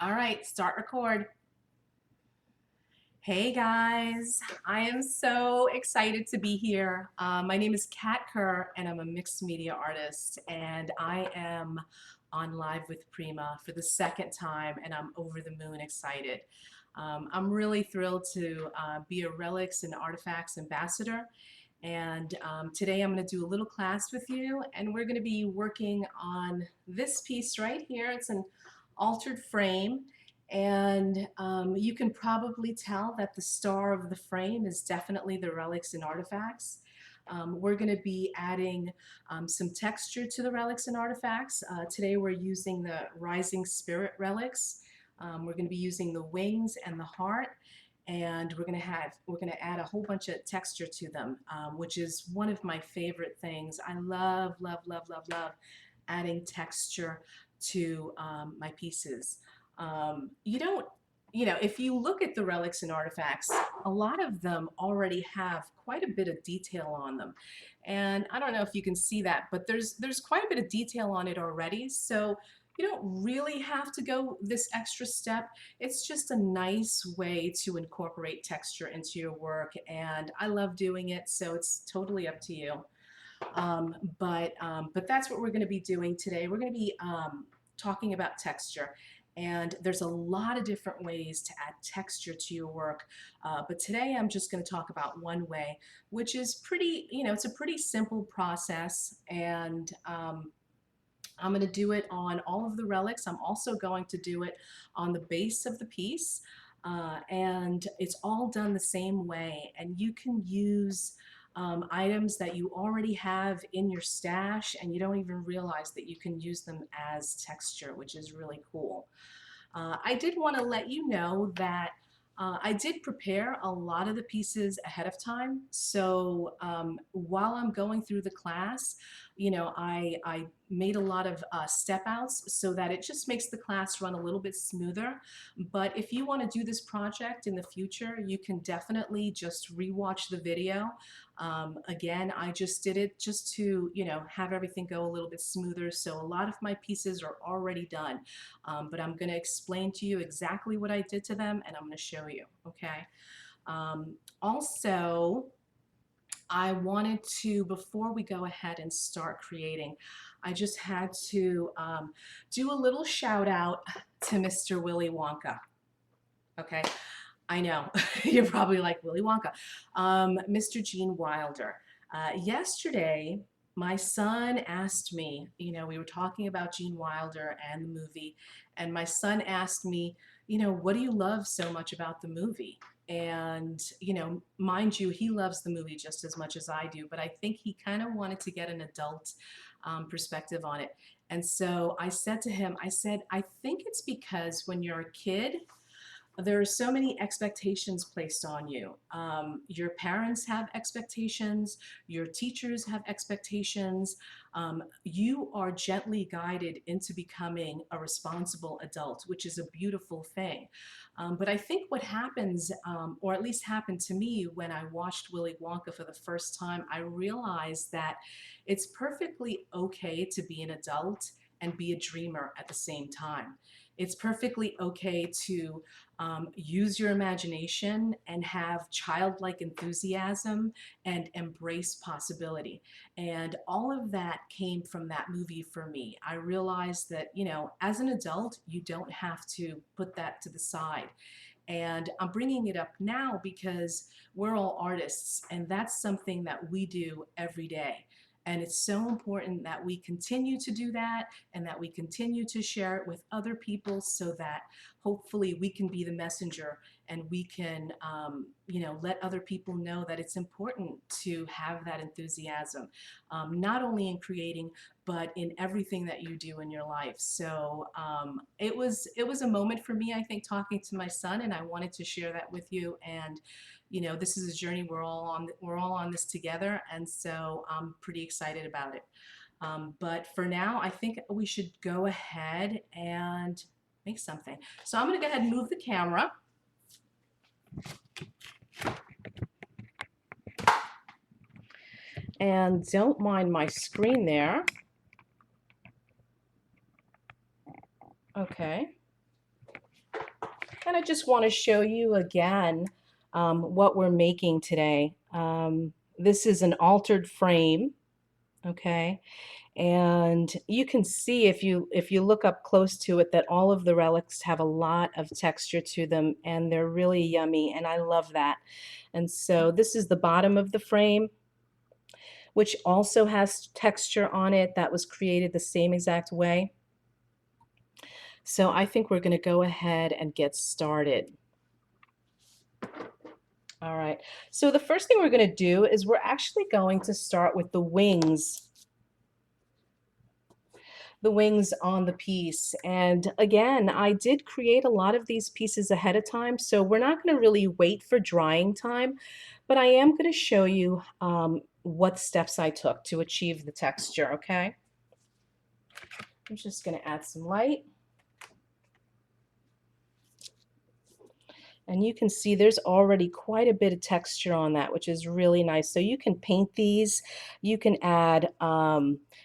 All right, start record. Hey guys, I am so excited to be here. My name is Kerr, and I'm a mixed media artist, and I am on Live with Prima for the second time, and I'm over the moon excited. I'm really thrilled to be a Relics and Artifacts ambassador, and today I'm going to do a little class with you, and we're going to be working on this piece right here. It's an altered frame. And you can probably tell that the star of the frame is definitely the relics and artifacts. We're going to be adding some texture to the relics and artifacts. Today we're using the Rising Spirit relics. We're going to be using the wings and the heart, and we're going to add a whole bunch of texture to them, which is one of my favorite things. I love, love, love, love, love adding texture to my pieces. You don't, if you look at the relics and artifacts, a lot of them already have quite a bit of detail on them. And I don't know if you can see that, but there's quite a bit of detail on it already. So you don't really have to go this extra step. It's just a nice way to incorporate texture into your work. And I love doing it, so it's totally up to you. But that's what we're going to be doing today. We're going to be talking about texture. And there's a lot of different ways to add texture to your work. But today I'm just going to talk about one way, which is pretty, it's a pretty simple process. And I'm going to do it on all of the relics. I'm also going to do it on the base of the piece. And it's all done the same way. And you can use items that you already have in your stash, and you don't even realize that you can use them as texture, which is really cool. I did want to let you know that I did prepare a lot of the pieces ahead of time. So while I'm going through the class, I made a lot of step outs so that it just makes the class run a little bit smoother. But if you want to do this project in the future, you can definitely just rewatch the video. Again, I just did it just to, have everything go a little bit smoother. So a lot of my pieces are already done, but I'm going to explain to you exactly what I did to them, and I'm going to show you, okay? Also, I wanted to, before we go ahead and start creating, I just had to do a little shout out to Mr. Willy Wonka, okay? I know, you're probably like, Willy Wonka. Mr. Gene Wilder. Yesterday, my son asked me, we were talking about Gene Wilder and the movie, and my son asked me, what do you love so much about the movie? And, mind you, he loves the movie just as much as I do, but I think he kind of wanted to get an adult perspective on it. And so I said to him, I think it's because when you're a kid, there are so many expectations placed on you. Your parents have expectations, your teachers have expectations. You are gently guided into becoming a responsible adult, which is a beautiful thing. But I think what happens, or at least happened to me when I watched Willy Wonka for the first time, I realized that it's perfectly okay to be an adult and be a dreamer at the same time. It's perfectly okay to use your imagination and have childlike enthusiasm and embrace possibility. And all of that came from that movie for me. I realized that, as an adult, you don't have to put that to the side. And I'm bringing it up now because we're all artists, and that's something that we do every day. And it's so important that we continue to do that and that we continue to share it with other people so that hopefully we can be the messenger, and we can, let other people know that it's important to have that enthusiasm, not only in creating, but in everything that you do in your life. So it was a moment for me, I think, talking to my son, and I wanted to share that with you. And this is a journey we're all on this together, and so I'm pretty excited about it. But for now, I think we should go ahead and make something. So I'm going to go ahead and move the camera. And don't mind my screen there. Okay. kind of just want to show you again what we're making today. This is an altered frame, okay? And you can see if you look up close to it that all of the relics have a lot of texture to them, and they're really yummy, and I love that. And so this is the bottom of the frame, which also has texture on it that was created the same exact way. So I think we're going to go ahead and get started. All right, so the first thing we're going to do is we're actually going to start with the wings on the piece. And again, I did create a lot of these pieces ahead of time, so we're not going to really wait for drying time, but I am going to show you what steps I took to achieve the texture, okay? I'm just going to add some light. And you can see there's already quite a bit of texture on that, which is really nice. So you can paint these, you can add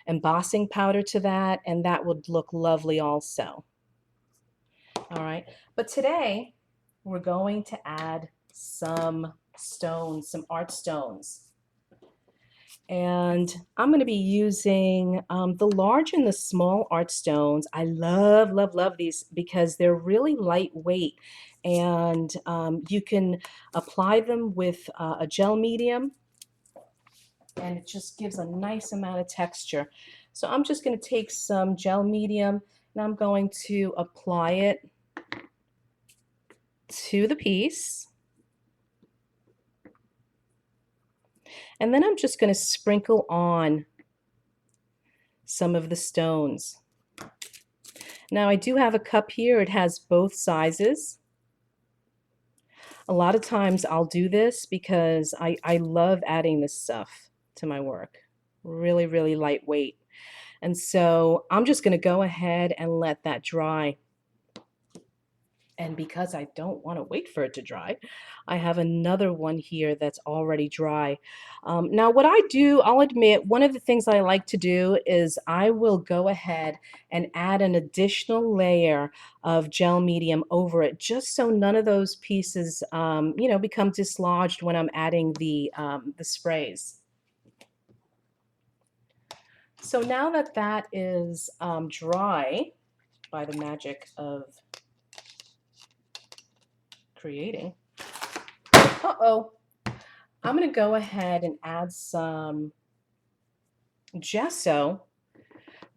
embossing powder to that, and that would look lovely also. All right, but today we're going to add some stones, some art stones. And I'm going to be using the large and the small art stones. I love, love, love these because they're really lightweight, and you can apply them with a gel medium, and it just gives a nice amount of texture. So I'm just going to take some gel medium and I'm going to apply it to the piece. And then I'm just going to sprinkle on some of the stones. Now I do have a cup here. It has both sizes. A lot of times I'll do this because I love adding this stuff to my work. Really, really lightweight. And so I'm just going to go ahead and let that dry. And because I don't want to wait for it to dry, I have another one here that's already dry. Now what I do, I'll admit, one of the things I like to do is I will go ahead and add an additional layer of gel medium over it, just so none of those pieces, become dislodged when I'm adding the sprays. So now that that is dry by the magic of creating. I'm going to go ahead and add some gesso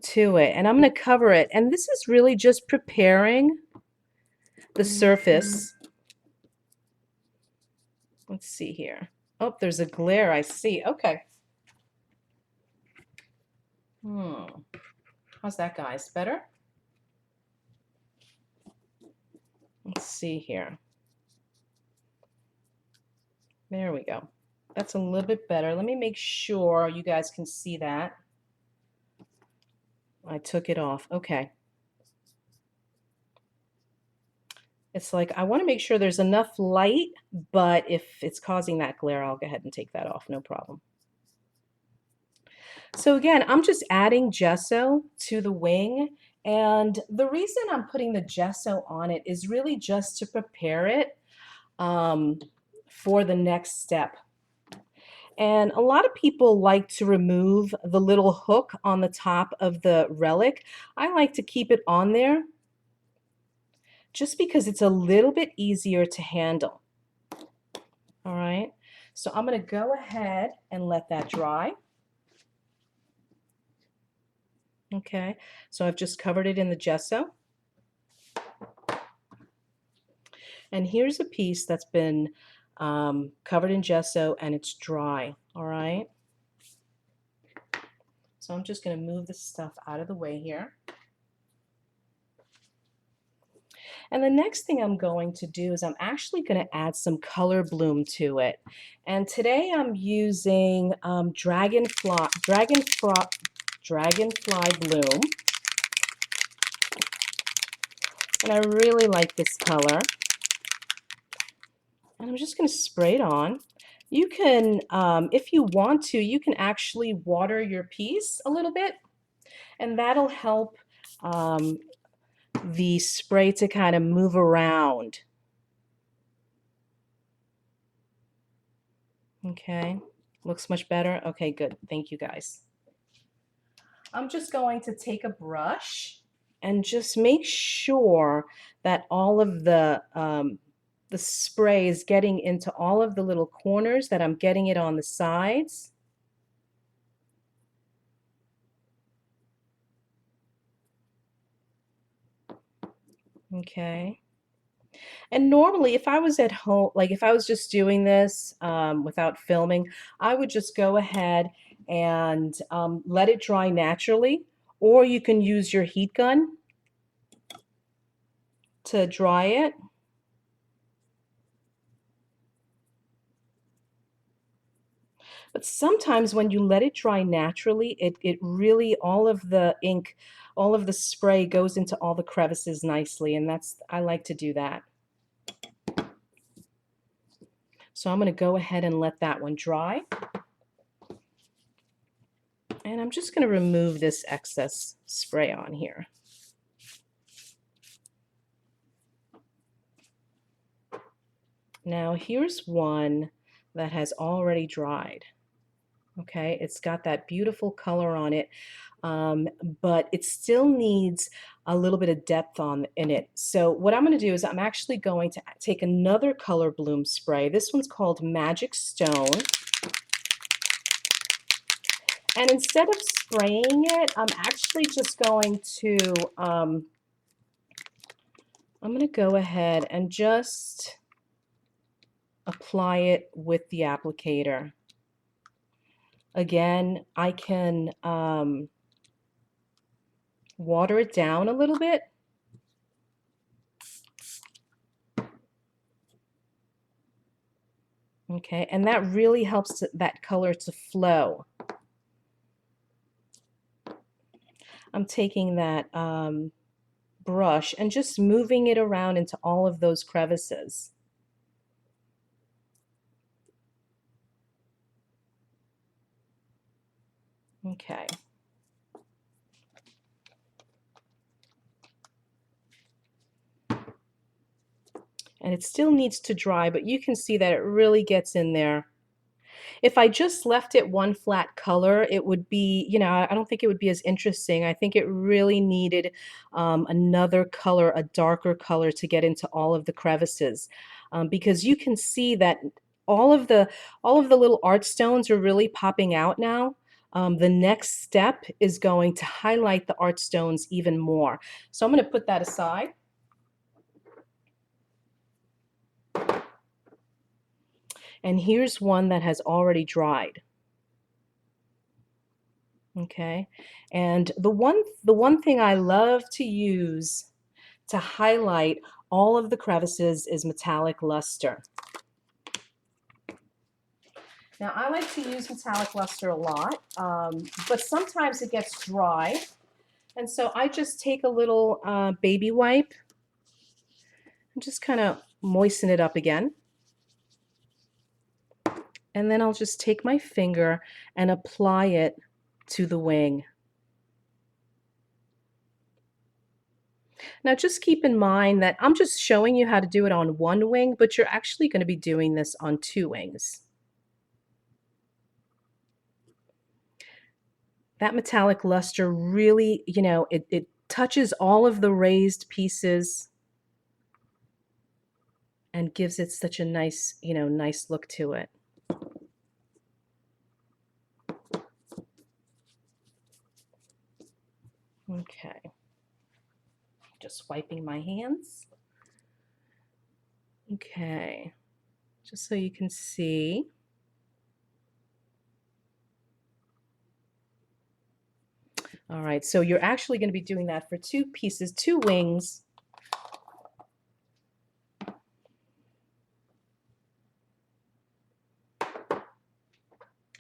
to it, and I'm going to cover it. And this is really just preparing the surface. Let's see here. Oh, there's a glare, I see. Okay. How's that, guys? Better? Let's see here. There we go. That's a little bit better. Let me make sure you guys can see that. I took it off. Okay. It's like I want to make sure there's enough light, but if it's causing that glare, I'll go ahead and take that off. No problem. So again, I'm just adding gesso to the wing. And the reason I'm putting the gesso on it is really just to prepare it for the next step. And a lot of people like to remove the little hook on the top of the relic. I like to keep it on there just because it's a little bit easier to handle. All right, so I'm going to go ahead and let that dry. Okay, so I've just covered it in the gesso. And here's a piece that's been covered in gesso and it's dry. All right, so I'm just going to move this stuff out of the way here. And the next thing I'm going to do is I'm actually going to add some color bloom to it. And today I'm using dragonfly bloom. And I really like this color. And I'm just going to spray it on. You can, if you want to, you can actually water your piece a little bit, and that'll help the spray to kind of move around. Okay, looks much better. Okay, good. Thank you guys. I'm just going to take a brush and just make sure that all of the spray is getting into all of the little corners, that I'm getting it on the sides. Okay. And normally, if I was at home, like if I was just doing this without filming, I would just go ahead and let it dry naturally, or you can use your heat gun to dry it. But sometimes when you let it dry naturally, it really, all of the ink, all of the spray goes into all the crevices nicely, and I like to do that. So I'm going to go ahead and let that one dry. And I'm just going to remove this excess spray on here. Now here's one that has already dried. Okay, it's got that beautiful color on it, but it still needs a little bit of depth in it. So what I'm going to do is I'm actually going to take another color bloom spray. This one's called Magic Stone. And instead of spraying it, I'm actually just going to, I'm going to go ahead and just apply it with the applicator. Again, I can water it down a little bit. Okay, and that really helps that color to flow. I'm taking that brush and just moving it around into all of those crevices. Okay. And it still needs to dry, but you can see that it really gets in there. If I just left it one flat color, it would be, you know, I don't think it would be as interesting. I think it really needed another color, a darker color, to get into all of the crevices, because you can see that all of the little art stones are really popping out now. The next step is going to highlight the art stones even more. So I'm going to put that aside. And here's one that has already dried. Okay, and the one thing I love to use to highlight all of the crevices is metallic luster. Now I like to use metallic luster a lot, but sometimes it gets dry, and so I just take a little baby wipe and just kind of moisten it up again. And then I'll just take my finger and apply it to the wing. Now just keep in mind that I'm just showing you how to do it on one wing, but you're actually going to be doing this on two wings. That metallic luster really, you know, it touches all of the raised pieces and gives it such a nice, you know, nice look to it. Okay, just wiping my hands. Okay, just so you can see. All right, so you're actually going to be doing that for two pieces, two wings.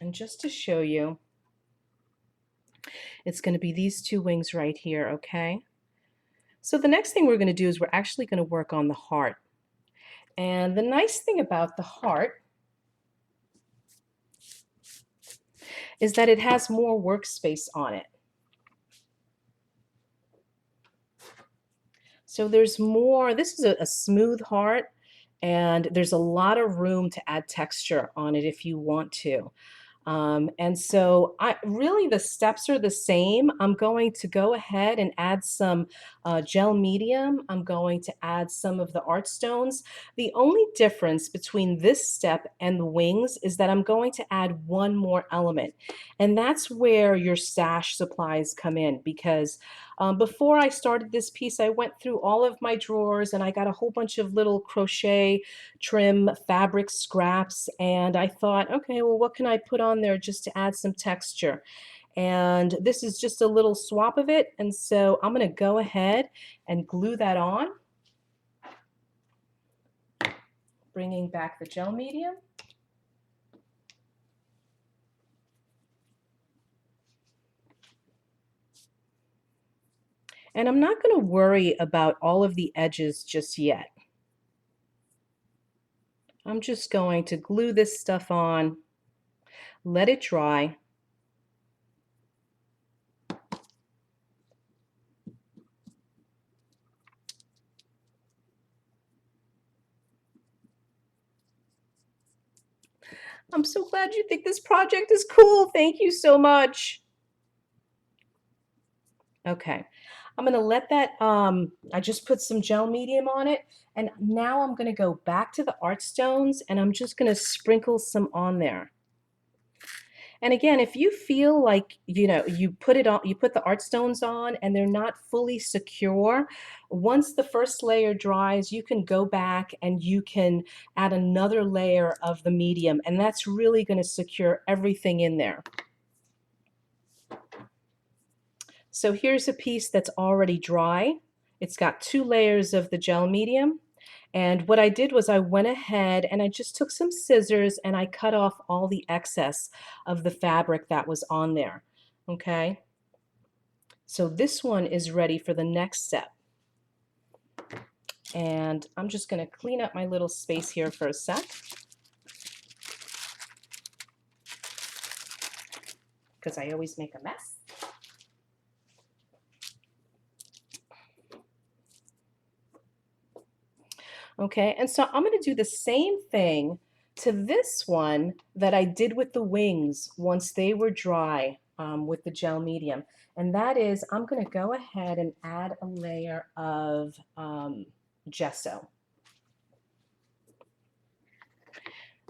And just to show you, it's going to be these two wings right here, okay? So the next thing we're going to do is we're actually going to work on the heart. And the nice thing about the heart is that it has more workspace on it. So there's more, this is a smooth heart, and there's a lot of room to add texture on it if you want to. And so really the steps are the same. I'm going to go ahead and add some gel medium. I'm going to add some of the art stones. The only difference between this step and the wings is that I'm going to add one more element. And that's where your stash supplies come in, because before I started this piece, I went through all of my drawers and I got a whole bunch of little crochet trim fabric scraps, and I thought, okay, well, what can I put on there just to add some texture? And this is just a little swap of it, and so I'm going to go ahead and glue that on, bringing back the gel medium. And I'm not going to worry about all of the edges just yet. I'm just going to glue this stuff on, let it dry. I'm so glad you think this project is cool. Thank you so much. Okay, I'm gonna let that, I just put some gel medium on it, and now I'm gonna go back to the art stones and I'm just gonna sprinkle some on there. And again, if you feel like, you put it on, you put the art stones on and they're not fully secure, once the first layer dries, you can go back and you can add another layer of the medium, and that's really gonna secure everything in there. So here's a piece that's already dry. It's got 2 layers of the gel medium. And what I did was I went ahead and I just took some scissors and I cut off all the excess of the fabric that was on there. Okay. So this one is ready for the next step. And I'm just going to clean up my little space here for a sec, because I always make a mess. Okay, and so I'm going to do the same thing to this one that I did with the wings once they were dry with the gel medium. And that is, I'm going to go ahead and add a layer of gesso.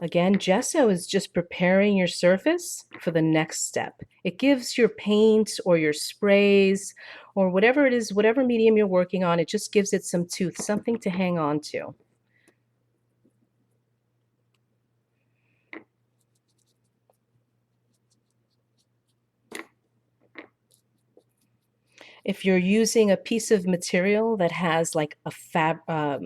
Again, gesso is just preparing your surface for the next step. It gives your paint or your sprays or whatever it is, whatever medium you're working on, it just gives it some tooth, something to hang on to. If you're using a piece of material that has like a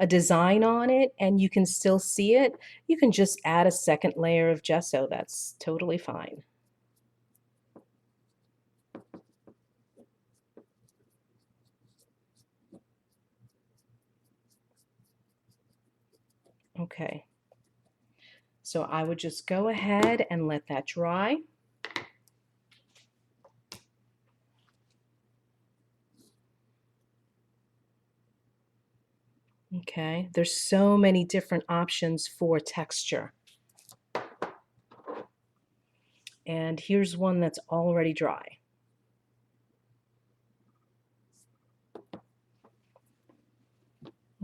design on it and you can still see it, you can just add a second layer of gesso. That's totally fine. Okay, so I would just go ahead and let that dry. Okay, there's so many different options for texture. And here's one that's already dry.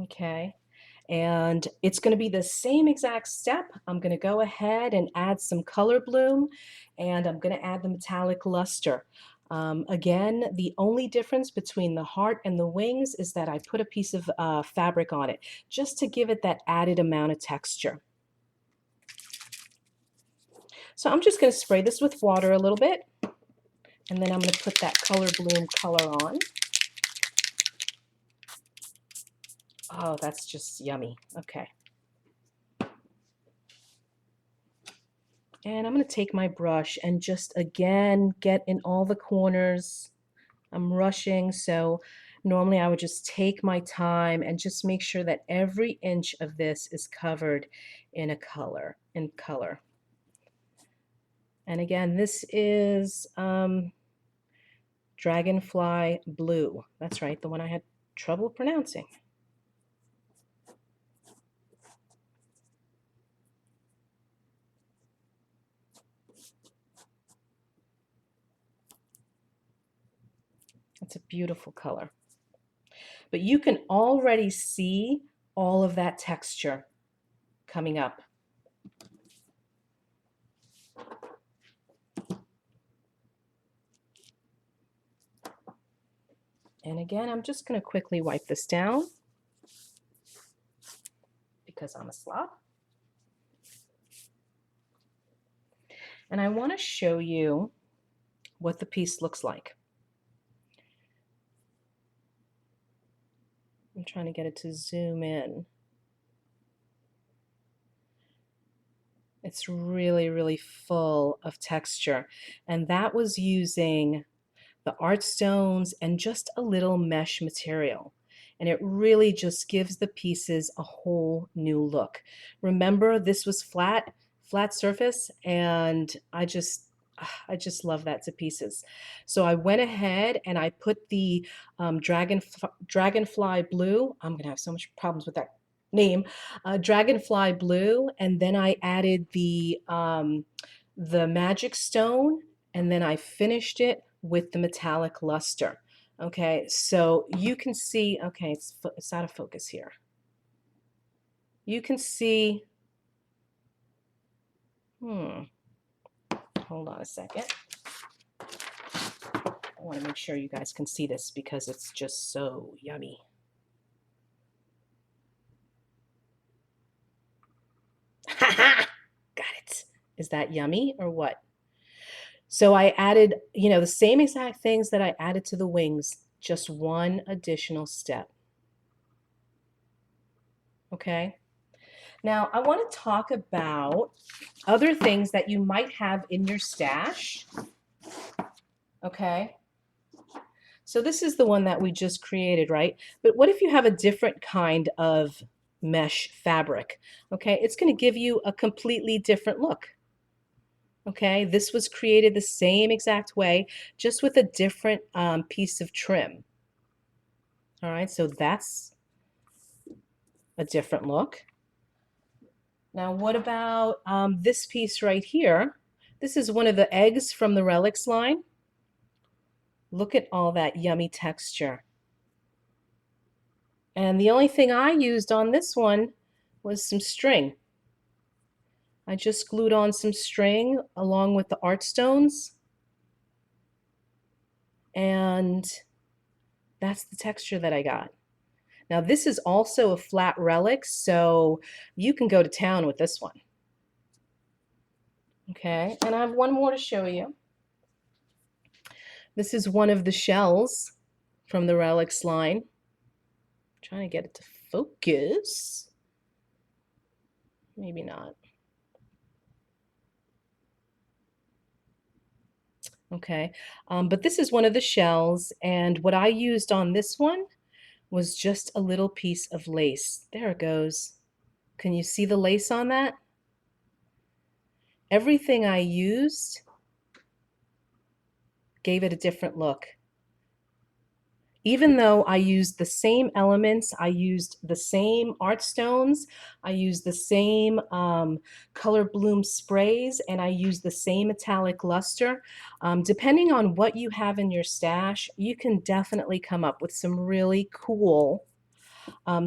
Okay, and it's going to be the same exact step. I'm going to go ahead and add some color bloom, and I'm going to add the metallic luster. Again, the only difference between the heart and the wings is that I put a piece of fabric on it just to give it that added amount of texture. So I'm just going to spray this with water a little bit, and then I'm going to put that color bloom color on. Oh, that's just yummy. Okay. And I'm going to take my brush and just again get in all the corners. I'm rushing, so normally I would just take my time and just make sure that every inch of this is covered in color. And again, this is Dragonfly Blue. That's right, the one I had trouble pronouncing. It's a beautiful color. But you can already see all of that texture coming up. And again, I'm just going to quickly wipe this down because I'm a slob. And I want to show you what the piece looks like. I'm trying to get it to zoom in. It's really, really full of texture. And that was using the art stones and just a little mesh material. And it really just gives the pieces a whole new look. Remember, this was flat surface, and I just love that to pieces. So I went ahead and I put the dragonfly blue. I'm gonna have so much problems with that name, dragonfly blue, and then I added the magic stone, and then I finished it with the metallic luster. Okay, so you can see, okay, it's out of focus here. You can see, hold on a second. I want to make sure you guys can see this because it's just so yummy. Got it. Is that yummy or what? So I added, the same exact things that I added to the wings, just one additional step. Okay. Now I want to talk about other things that you might have in your stash. Okay. So this is the one that we just created, right? But what if you have a different kind of mesh fabric? Okay, it's going to give you a completely different look. Okay, this was created the same exact way, just with a different piece of trim. All right, so that's a different look. Now, what about this piece right here? This is one of the eggs from the relics line. Look at all that yummy texture. And the only thing I used on this one was some string. I just glued on some string along with the art stones. And that's the texture that I got. Now this is also a flat relic, so you can go to town with this one. Okay, and I have one more to show you. This is one of the shells from the relics line. I'm trying to get it to focus. Maybe not. Okay, but this is one of the shells, and what I used on this one was just a little piece of lace. There it goes. Can you see the lace on that? Everything I used gave it a different look. Even though I used the same elements, I used the same art stones, I used the same color bloom sprays, and I used the same metallic luster. Depending on what you have in your stash, you can definitely come up with some really cool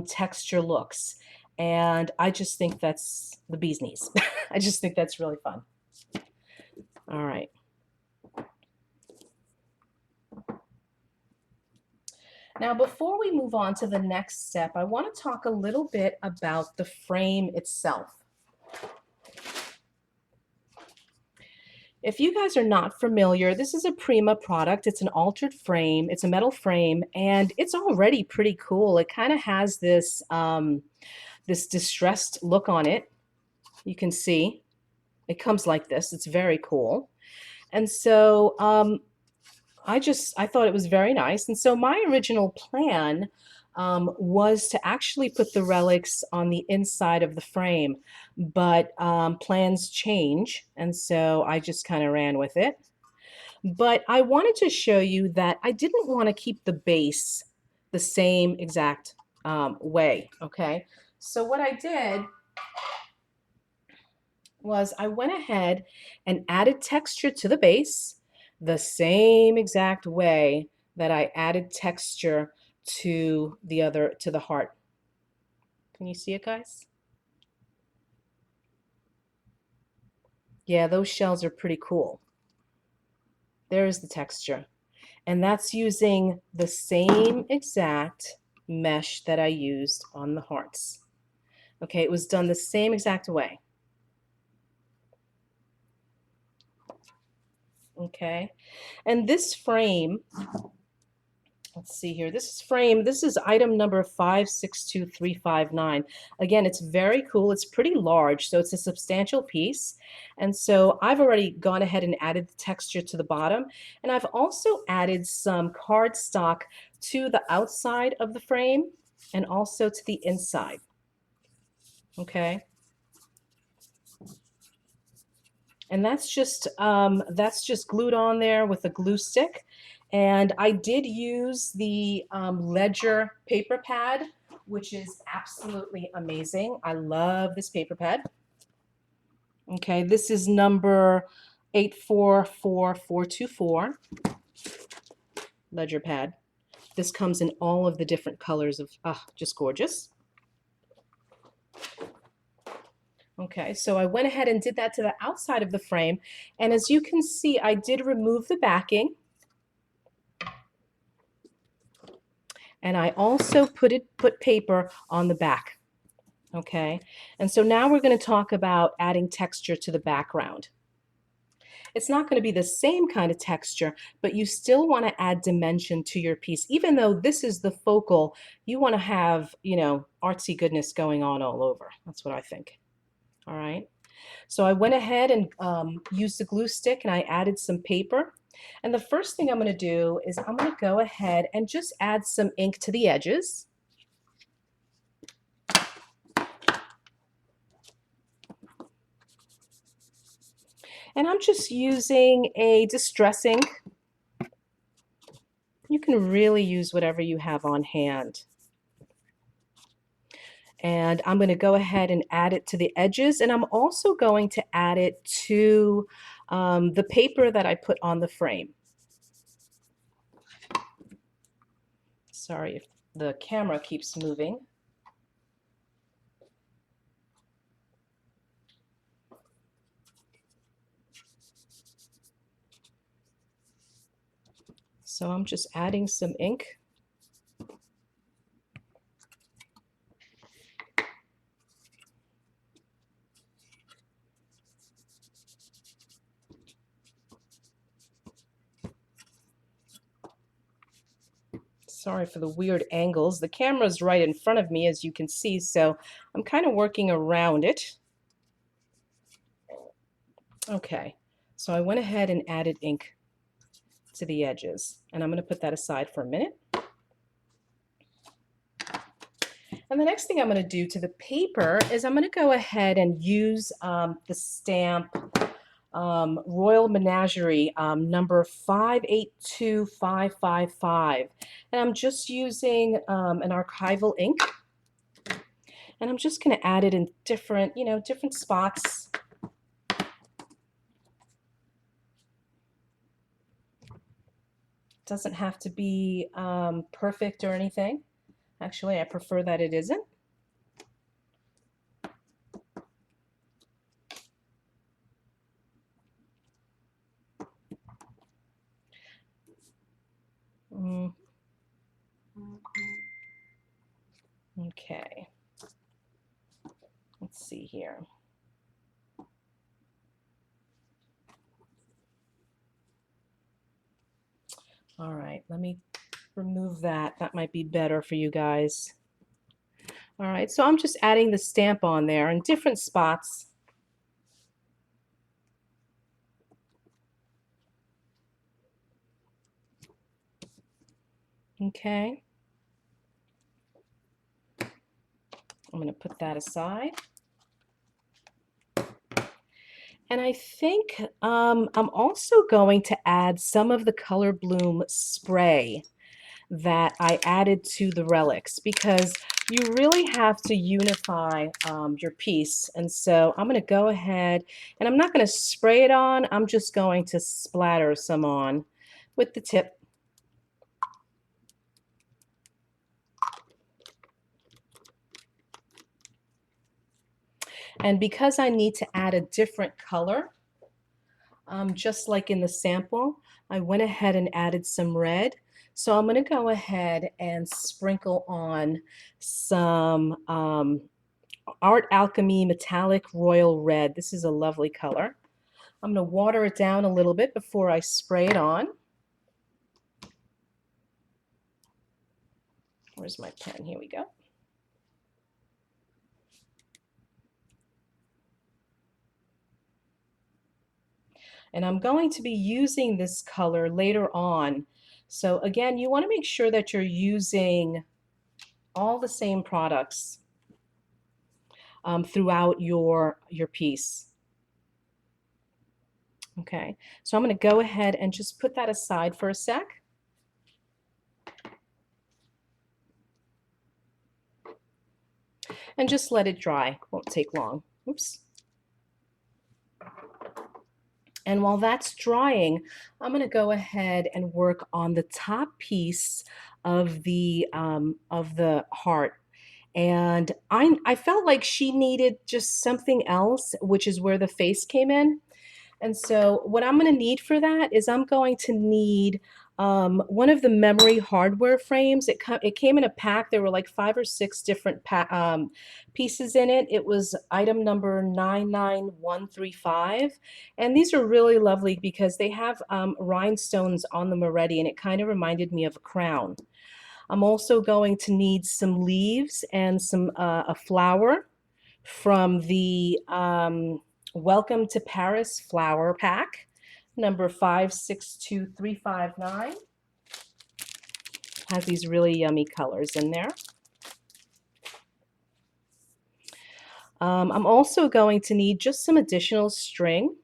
texture looks. And I just think that's the bee's knees. I just think that's really fun. All right. Now, before we move on to the next step, I want to talk a little bit about the frame itself. If you guys are not familiar, this is a Prima product. It's an altered frame. It's a metal frame, and it's already pretty cool. It kind of has this, this distressed look on it. You can see it comes like this. It's very cool. And so I thought it was very nice. And so my original plan was to actually put the relics on the inside of the frame, but plans change. And so I just kind of ran with it. But I wanted to show you that I didn't want to keep the base the same exact way. Okay. So what I did was I went ahead and added texture to the base the same exact way that I added texture to the heart. Can you see it, guys? Yeah, those shells are pretty cool. There's the texture. And that's using the same exact mesh that I used on the hearts. Okay, it was done the same exact way. Okay, and this frame, let's see here, this is item number 562359. Again, it's very cool. It's pretty large, so it's a substantial piece. And so I've already gone ahead and added the texture to the bottom, and I've also added some cardstock to the outside of the frame and also to the inside. Okay. And that's just glued on there with a glue stick. And I did use the Ledger paper pad, which is absolutely amazing. I love this paper pad. Okay, this is number 844424 Ledger pad. This comes in all of the different colors of, just gorgeous. Okay, so I went ahead and did that to the outside of the frame. And as you can see, I did remove the backing. And I also put paper on the back. Okay, and so now we're going to talk about adding texture to the background. It's not going to be the same kind of texture, but you still want to add dimension to your piece. Even though this is the focal, you want to have, you know, artsy goodness going on all over. That's what I think. All right. So I went ahead and used the glue stick and I added some paper. And the first thing I'm going to do is I'm going to go ahead and just add some ink to the edges. And I'm just using a distress ink. You can really use whatever you have on hand. And I'm going to go ahead and add it to the edges. And I'm also going to add it to the paper that I put on the frame. Sorry if the camera keeps moving. So I'm just adding some ink. Sorry for the weird angles. The camera's right in front of me, as you can see, so I'm kind of working around it. Okay, so I went ahead and added ink to the edges, and I'm going to put that aside for a minute. And the next thing I'm going to do to the paper is I'm going to go ahead and use the stamp Royal Menagerie number 582555. And I'm just using an archival ink. And I'm just going to add it in different, different spots. Doesn't have to be perfect or anything. Actually, I prefer that it isn't. Okay. Let's see here. All right, let me remove that. That might be better for you guys. All right, so I'm just adding the stamp on there in different spots. Okay. I'm going to put that aside. And I think I'm also going to add some of the Color Bloom spray that I added to the relics, because you really have to unify your piece. And so I'm going to go ahead, and I'm not going to spray it on, I'm just going to splatter some on with the tip. And because I need to add a different color, just like in the sample, I went ahead and added some red. So I'm going to go ahead and sprinkle on some Art Alchemy Metallic Royal Red. This is a lovely color. I'm going to water it down a little bit before I spray it on. Where's my pen? Here we go. And I'm going to be using this color later on. So again, you want to make sure that you're using all the same products throughout your piece. Okay, so I'm going to go ahead and just put that aside for a sec. And just let it dry. Won't take long. Oops. And while that's drying, I'm going to go ahead and work on the top piece of the heart. And I felt like she needed just something else, which is where the face came in. And so what I'm going to need for that is I'm going to need one of the memory hardware frames. It came in a pack. There were like 5 or 6 different pieces in it. It was item number 99135. And these are really lovely because they have rhinestones on them already, and it kind of reminded me of a crown. I'm also going to need some leaves and some a flower from the Welcome to Paris flower pack, number 562359. Has these really yummy colors in there. I'm also going to need just some additional string.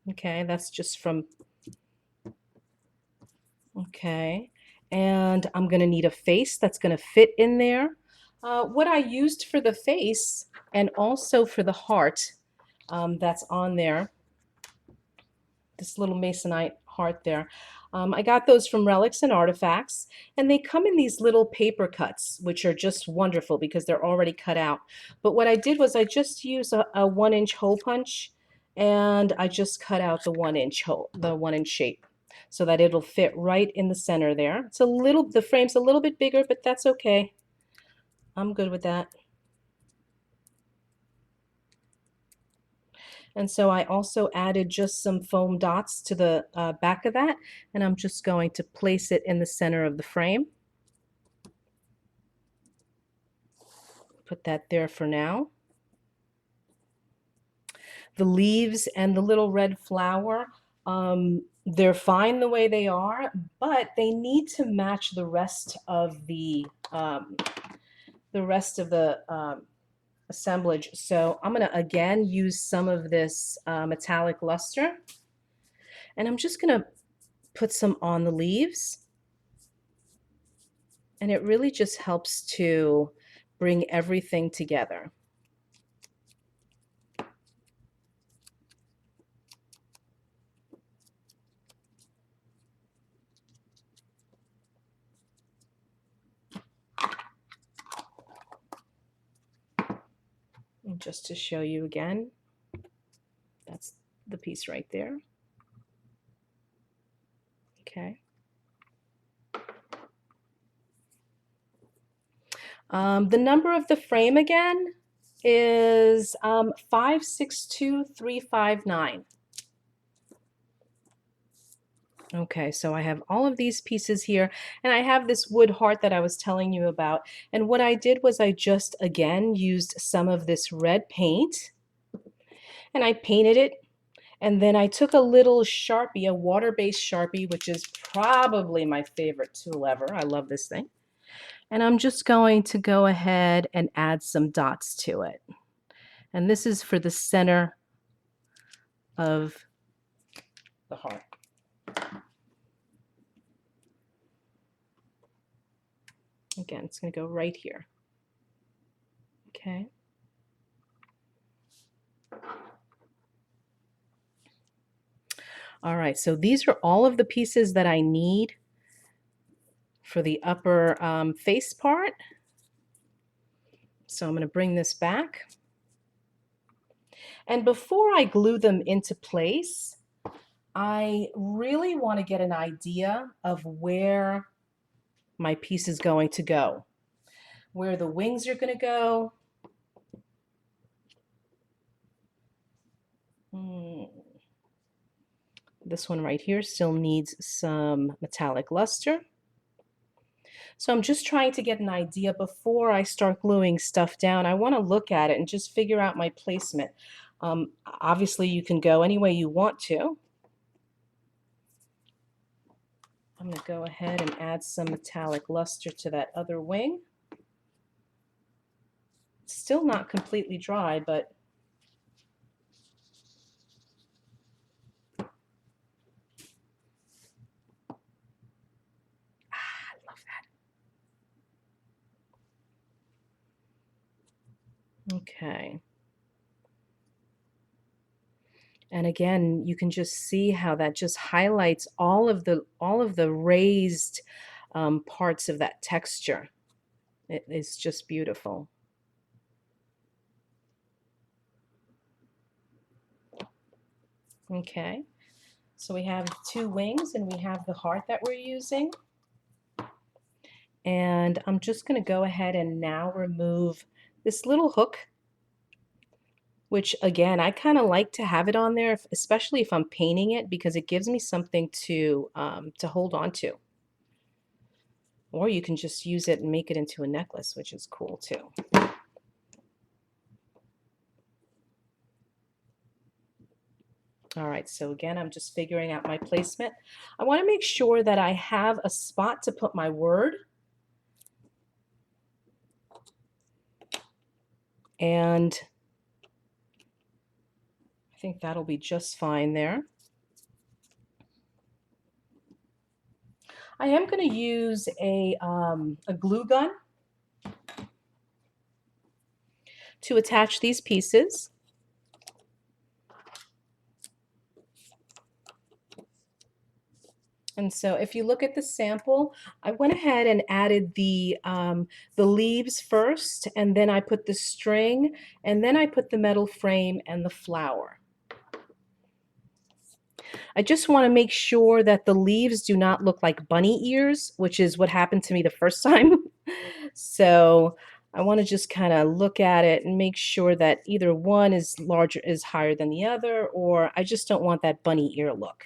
Okay, that's just from, okay. And I'm going to need a face that's going to fit in there. What I used for the face and also for the heart that's on there, this little masonite heart there, I got those from Relics and Artifacts, and they come in these little paper cuts, which are just wonderful because they're already cut out. But what I did was I just used a 1-inch hole punch, and I just cut out the 1-inch hole, the 1-inch shape, so that it'll fit right in the center there. It's a little, the frame's a little bit bigger, but that's okay. I'm good with that. And so I also added just some foam dots to the back of that, and I'm just going to place it in the center of the frame. Put that there for now. The leaves and the little red flower, they're fine the way they are, but they need to match the rest of the assemblage. So I'm going to again use some of this metallic luster, and I'm just going to put some on the leaves, and it really just helps to bring everything together. And just to show you again, that's the piece right there. Okay. The number of the frame again is 562359. Okay, so I have all of these pieces here, and I have this wood heart that I was telling you about. And what I did was I just, again, used some of this red paint, and I painted it. And then I took a little Sharpie, a water-based Sharpie, which is probably my favorite tool ever. I love this thing. And I'm just going to go ahead and add some dots to it. And this is for the center of the heart. Again, it's going to go right here. Okay. All right, so these are all of the pieces that I need for the upper face part. So I'm going to bring this back. And before I glue them into place, I really want to get an idea of where my piece is going to go, where the wings are going to go. This one right here still needs some metallic luster. So I'm just trying to get an idea before I start gluing stuff down. I want to look at it and just figure out my placement. Obviously, you can go any way you want to. I'm going to go ahead and add some metallic luster to that other wing. It's still not completely dry, but I love that. Okay. And again, you can just see how that just highlights all of the raised parts of that texture. It is just beautiful. Okay, so we have 2 wings and we have the heart that we're using. And I'm just going to go ahead and now remove this little hook, which again, I kind of like to have it on there, especially if I'm painting it, because it gives me something to hold on to. Or you can just use it and make it into a necklace, which is cool too. All right, so again, I'm just figuring out my placement. I want to make sure that I have a spot to put my word. And I think that'll be just fine there. I am going to use a glue gun to attach these pieces. And so if you look at the sample, I went ahead and added the leaves first, and then I put the string, and then I put the metal frame and the flower. I just want to make sure that the leaves do not look like bunny ears, which is what happened to me the first time. So I want to just kind of look at it and make sure that either one is higher than the other, or I just don't want that bunny ear look.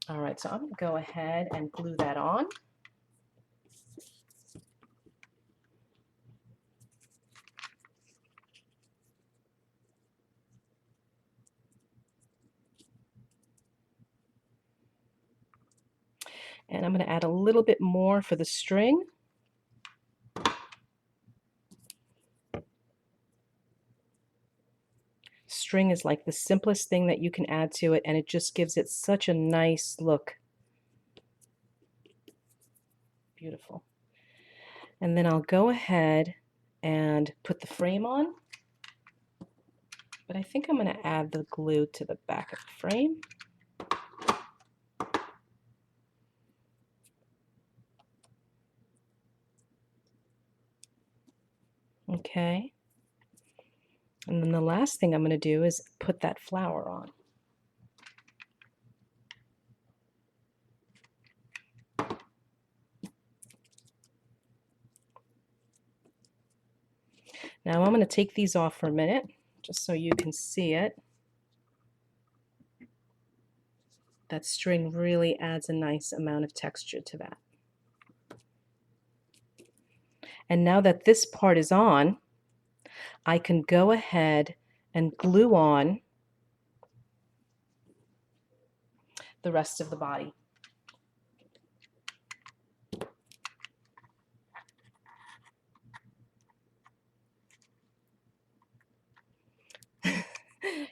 All right, so I'm going to go ahead and glue that on. And I'm going to add a little bit more for the string. String is like the simplest thing that you can add to it, and it just gives it such a nice look. Beautiful. And then I'll go ahead and put the frame on. But I think I'm going to add the glue to the back of the frame. Okay. And then the last thing I'm going to do is put that flower on. Now I'm going to take these off for a minute, just so you can see it. That string really adds a nice amount of texture to that. And now that this part is on, I can go ahead and glue on the rest of the body.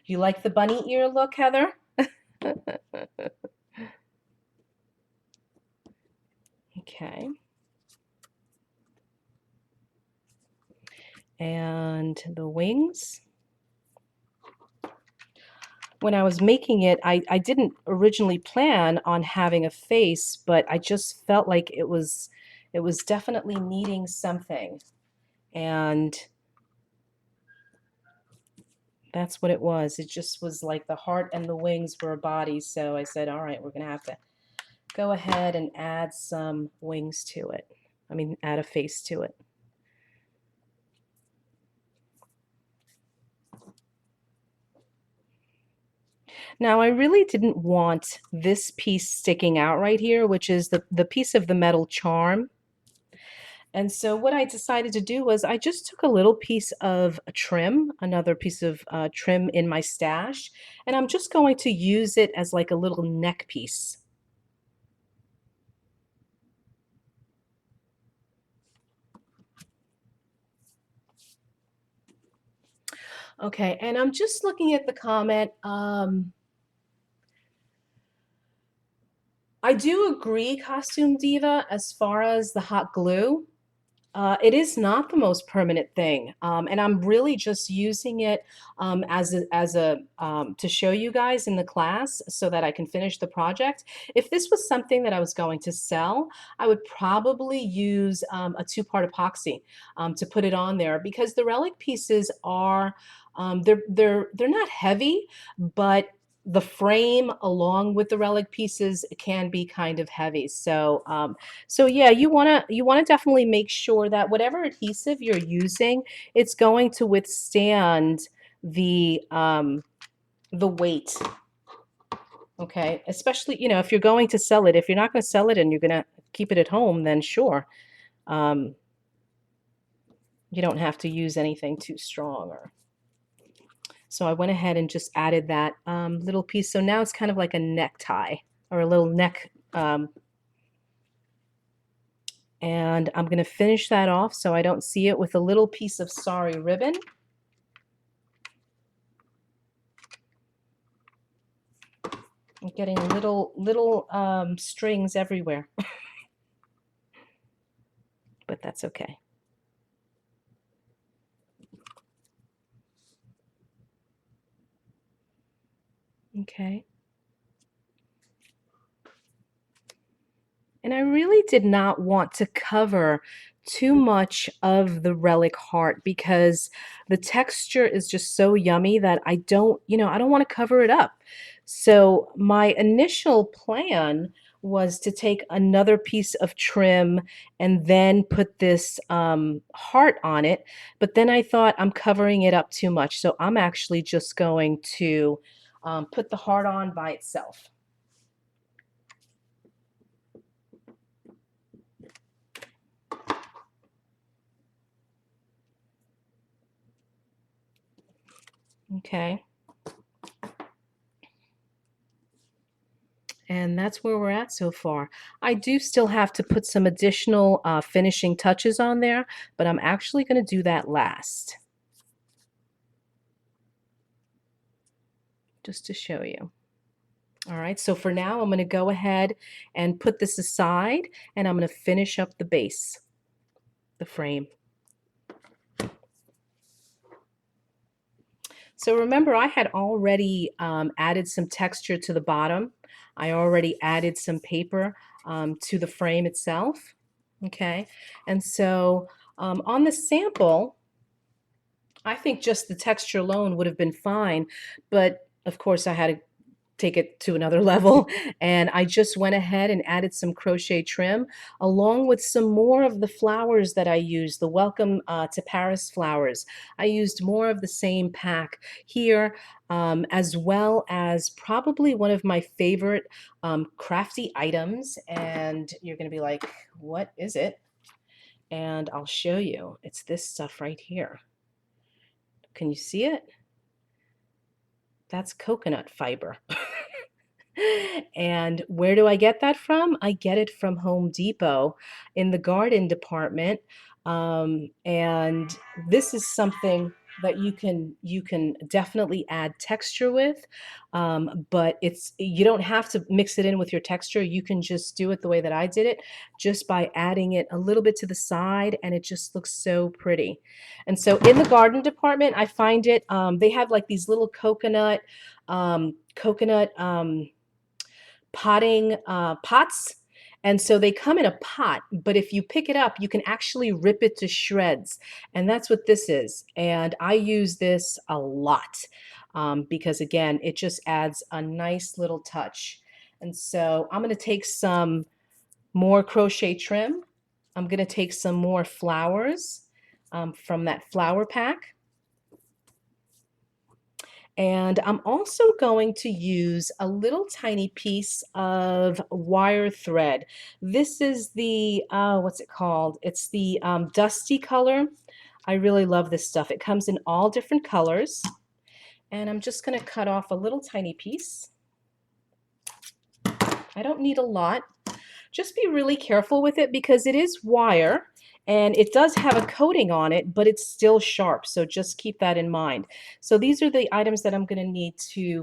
You like the bunny ear look, Heather? Okay. And the wings. When I was making it, I didn't originally plan on having a face, but I just felt like it was definitely needing something. And That's what it was. It just was like the heart and the wings were a body. So I said, all right, we're going to have to go ahead and add some wings to it. I mean, add a face to it. Now, I really didn't want this piece sticking out right here, which is the piece of the metal charm. And so what I decided to do was I just took a little piece of a trim, another piece of trim in my stash, and I'm just going to use it as like a little neck piece. Okay, and I'm just looking at the comment. I do agree, Costume Diva, as far as the hot glue. It is not the most permanent thing, and I'm really just using it to show you guys in the class so that I can finish the project. If this was something that I was going to sell, I would probably use a two-part epoxy to put it on there because the relic pieces are they're not heavy, but the frame along with the relic pieces can be kind of heavy. So yeah, you wanna definitely make sure that whatever adhesive you're using, it's going to withstand the weight. Okay, especially if you're going to sell it. If you're not going to sell it and you're going to keep it at home, then sure, um, you don't have to use anything too strong. So I went ahead and just added that little piece. So now it's kind of like a necktie or a little neck. And I'm going to finish that off so I don't see it with a little piece of sari ribbon. I'm getting little strings everywhere, but that's okay. Okay. And I really did not want to cover too much of the relic heart because the texture is just so yummy that I don't want to cover it up. So my initial plan was to take another piece of trim and then put this heart on it. But then I thought I'm covering it up too much. So I'm actually just going to put the heart on by itself. Okay. And that's where we're at so far. I do still have to put some additional finishing touches on there, but I'm actually going to do that last. Just to show you. All right, so for now, I'm going to go ahead and put this aside, and I'm going to finish up the base, the frame. So remember, I had already added some texture to the bottom. I already added some paper to the frame itself. Okay, and so on the sample, I think just the texture alone would have been fine, but of course I had to take it to another level, and I just went ahead and added some crochet trim along with some more of the flowers that I used, the Welcome to Paris flowers. I used more of the same pack here, as well as probably one of my favorite crafty items, and you're going to be like, what is it? And I'll show you. It's this stuff right here. Can you see it? That's coconut fiber. And where do I get that from? I get it from Home Depot in the garden department. And this is something that you can definitely add texture with, but you don't have to mix it in with your texture. You can just do it the way that I did it, just by adding it a little bit to the side, and it just looks so pretty. And so in the garden department, I find it. They have like these little coconut potting pots, And so they come in a pot, but if you pick it up, you can actually rip it to shreds. And that's what this is. And I use this a lot because, again, it just adds a nice little touch. And so I'm going to take some more crochet trim. I'm going to take some more flowers from that flower pack. And I'm also going to use a little tiny piece of wire thread. This is the, what's it called? It's the dusty color. I really love this stuff. It comes in all different colors. And I'm just going to cut off a little tiny piece. I don't need a lot. Just be really careful with it because it is wire and it does have a coating on it, but it's still sharp. So just keep that in mind. So these are the items that I'm going to need to